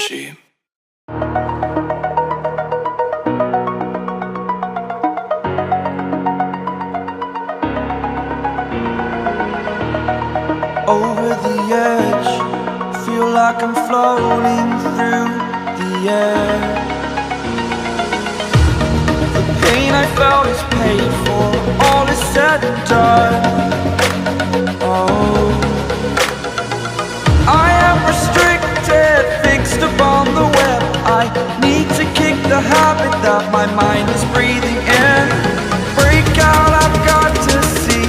sheep. Over the edge, feel like I'm floating through the air. The pain I felt is paid for, all is said and done. Oh, I am restricted, fixed upon the web. I need to kick the habit that my mind is breathing in. Break out, I've got to see.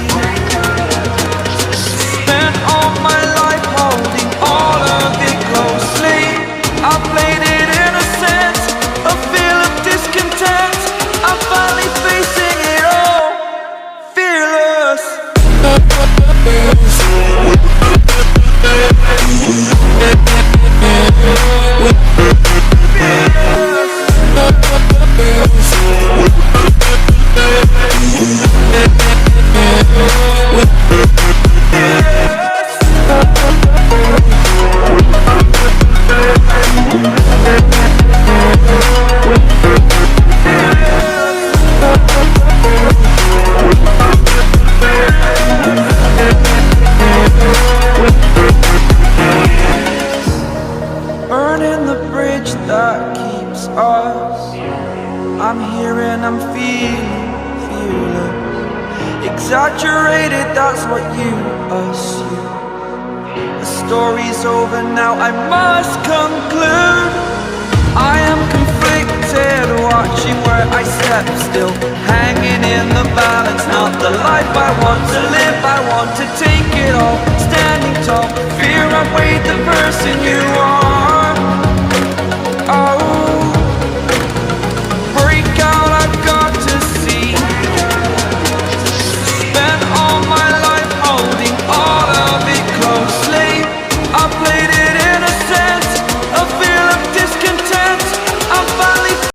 Spent all my life holding all of it closely. I played it innocent, a feel of discontent. I'm finally facing it all, fearless. Burning the bridge that keeps us. I'm here and I'm feeling fearless. Exaggerated, that's what you assume. The story's over now, I must conclude. I am conflicted, watching where I step still, hanging in the balance. Not the life I want to live, I want to take it all. Standing tall, fear I've weighed the person you are.